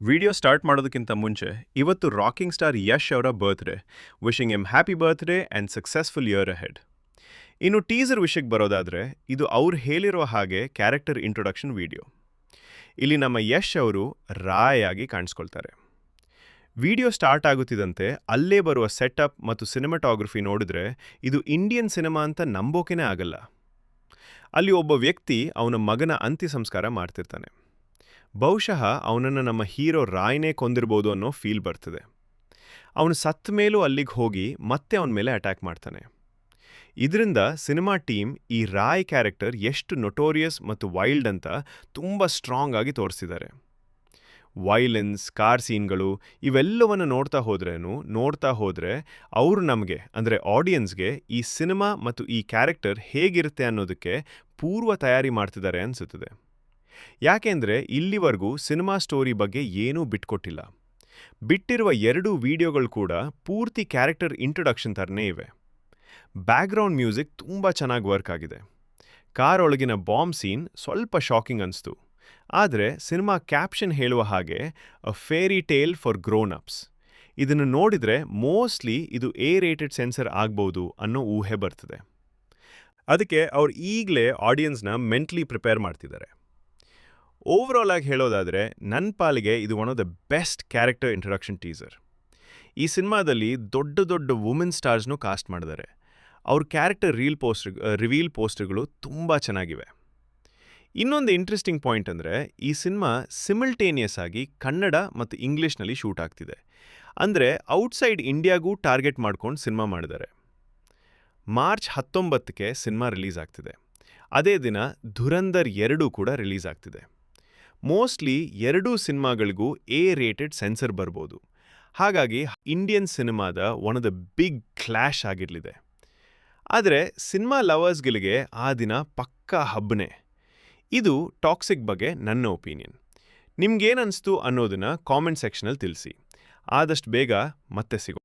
Video start ಮಾಡೋದಕ್ಕಿಂತ ಮುಂಚೆ ಇವತ್ತು ರಾಕಿಂಗ್ ಸ್ಟಾರ್ ಯಶ್ ಅವರ birthday. Wishing M happy birthday and successful year ahead. ಇನ್ನು ಟೀಸರ್ ವಿಷಯಕ್ಕೆ ಬರೋದಾದರೆ, ಇದು ಅವ್ರು ಹೇಳಿರೋ ಹಾಗೆ ಕ್ಯಾರೆಕ್ಟರ್ ಇಂಟ್ರೊಡಕ್ಷನ್ ವಿಡಿಯೋ. ಇಲ್ಲಿ ನಮ್ಮ ಯಶ್ ಅವರು ರಾಯ್ ಆಗಿ ಕಾಣಿಸ್ಕೊಳ್ತಾರೆ. ವಿಡಿಯೋ ಸ್ಟಾರ್ಟ್ ಆಗುತ್ತಿದ್ದಂತೆ ಅಲ್ಲೇ ಬರುವ ಸೆಟಪ್ ಮತ್ತು ಸಿನಿಮಾಟೋಗ್ರಫಿ ನೋಡಿದ್ರೆ ಇದು ಇಂಡಿಯನ್ ಸಿನಿಮಾ ಅಂತ ನಂಬೋಕೆನೇ ಆಗಲ್ಲ. ಅಲ್ಲಿ ಒಬ್ಬ ವ್ಯಕ್ತಿ ಅವನ ಮಗನ ಅಂತ್ಯ ಸಂಸ್ಕಾರ ಮಾಡ್ತಿರ್ತಾನೆ. ಬಹುಶಃ ಅವನನ್ನು ನಮ್ಮ ಹೀರೋ ರಾಯ್ನೇ ಕೊಂದಿರ್ಬೋದು ಅನ್ನೋ ಫೀಲ್ ಬರ್ತದೆ. ಅವನು ಸತ್ತ ಮೇಲೂ ಅಲ್ಲಿಗೆ ಹೋಗಿ ಮತ್ತೆ ಅವನ ಮೇಲೆ ಅಟ್ಯಾಕ್ ಮಾಡ್ತಾನೆ. ಇದರಿಂದ ಸಿನಿಮಾ ಟೀಮ್ ಈ ರಾಯ್ ಕ್ಯಾರೆಕ್ಟರ್ ಎಷ್ಟು ನೊಟೋರಿಯಸ್ ಮತ್ತು ವೈಲ್ಡ್ ಅಂತ ತುಂಬ ಸ್ಟ್ರಾಂಗ್ ಆಗಿ ತೋರಿಸಿದ್ದಾರೆ. ವೈಲೆನ್ಸ್, ಕಾರ್ ಸೀನ್ಗಳು ಇವೆಲ್ಲವನ್ನು ನೋಡ್ತಾ ಹೋದ್ರೆ ಅವರು ನಮಗೆ ಅಂದರೆ ಆಡಿಯನ್ಸ್ಗೆ ಈ ಸಿನಿಮಾ ಮತ್ತು ಈ ಕ್ಯಾರೆಕ್ಟರ್ ಹೇಗಿರುತ್ತೆ ಅನ್ನೋದಕ್ಕೆ ಪೂರ್ವ ತಯಾರಿ ಮಾಡ್ತಿದ್ದಾರೆ ಅನಿಸುತ್ತದೆ. ಯಾಕೆಂದರೆ ಇಲ್ಲಿವರೆಗೂ ಸಿನಿಮಾ ಸ್ಟೋರಿ ಬಗ್ಗೆ ಏನೂ ಬಿಟ್ಕೊಟ್ಟಿಲ್ಲ. ಬಿಟ್ಟಿರುವ 2 ವಿಡಿಯೋಗಳು ಕೂಡ ಪೂರ್ತಿ ಕ್ಯಾರೆಕ್ಟರ್ ಇಂಟ್ರೊಡಕ್ಷನ್ ಥರನೇ ಇವೆ. ಬ್ಯಾಕ್ಗ್ರೌಂಡ್ ಮ್ಯೂಸಿಕ್ ತುಂಬ ಚೆನ್ನಾಗಿ ವರ್ಕ್ ಆಗಿದೆ. ಕಾರ್ ಒಳಗಿನ ಬಾಂಬ್ ಸೀನ್ ಸ್ವಲ್ಪ ಶಾಕಿಂಗ್ ಅನಿಸ್ತು. ಆದರೆ ಸಿನಿಮಾ ಕ್ಯಾಪ್ಷನ್ ಹೇಳುವ ಹಾಗೆ a fairy tale for grown ups. ಇದನ್ನು ನೋಡಿದರೆ ಮೋಸ್ಟ್ಲಿ ಇದು ರೇಟೆಡ್ ಸೆನ್ಸರ್ ಆಗ್ಬೋದು ಅನ್ನೋ ಊಹೆ ಬರ್ತದೆ. ಅದಕ್ಕೆ ಅವ್ರು ಈಗಲೇ ಆಡಿಯನ್ಸ್ನ ಮೆಂಟಲಿ ಪ್ರಿಪೇರ್ ಮಾಡ್ತಿದ್ದಾರೆ. ಓವರಾಲ್ ಆಗಿ ಹೇಳೋದಾದರೆ ನನ್ನ ಪಾಲಿಗೆ ಇದು one of the best character introduction teaser. ಈ ಸಿನಿಮಾದಲ್ಲಿ ದೊಡ್ಡ ವುಮೆನ್ ಸ್ಟಾರ್ಸ್ನೂ ಕಾಸ್ಟ್ ಮಾಡಿದ್ದಾರೆ. ಅವ್ರ ಕ್ಯಾರೆಕ್ಟರ್ ರಿವೀಲ್ ಪೋಸ್ಟರ್ಗಳು ತುಂಬ ಚೆನ್ನಾಗಿವೆ. ಇನ್ನೊಂದು ಇಂಟ್ರೆಸ್ಟಿಂಗ್ ಪಾಯಿಂಟ್ ಅಂದರೆ ಈ ಸಿನಿಮಾ ಸಿಮಿಲ್ಟೇನಿಯಸ್ ಆಗಿ ಕನ್ನಡ ಮತ್ತು ಇಂಗ್ಲೀಷ್ನಲ್ಲಿ ಶೂಟ್ ಆಗ್ತಿದೆ. ಅಂದರೆ ಔಟ್ಸೈಡ್ ಇಂಡಿಯಾಗೂ ಟಾರ್ಗೆಟ್ ಮಾಡ್ಕೊಂಡು ಸಿನಿಮಾ ಮಾಡಿದ್ದಾರೆ. ಮಾರ್ಚ್ 19ಕ್ಕೆ ಸಿನಿಮಾ ರಿಲೀಸ್ ಆಗ್ತಿದೆ. ಅದೇ ದಿನ ಧುರಂಧರ್ 2 ಕೂಡ ರಿಲೀಸ್ ಆಗ್ತಿದೆ. ಮೋಸ್ಟ್ಲಿ 2 ಸಿನಿಮಾಗಳಿಗೂ ರೇಟೆಡ್ ಸೆನ್ಸರ್ ಬರ್ಬೋದು. ಹಾಗಾಗಿ ಇಂಡಿಯನ್ ಸಿನಿಮಾದ one of the big clash ಆಗಿರಲಿದೆ. ಆದರೆ ಸಿನಿಮಾ ಲವರ್ಸ್ಗಳಿಗೆ ಆ ದಿನ ಪಕ್ಕಾ ಹಬ್ಬನೇ. ಇದು ಟಾಕ್ಸಿಕ್ ಬಗ್ಗೆ ನನ್ನ ಒಪಿನಿಯನ್. ನಿಮ್ಗೇನನ್ನಿಸ್ತು ಅನ್ನೋದನ್ನು ಕಾಮೆಂಟ್ ಸೆಕ್ಷನಲ್ಲಿ ತಿಳಿಸಿ. ಆದಷ್ಟು ಬೇಗ ಮತ್ತೆ ಸಿಗೋಣ.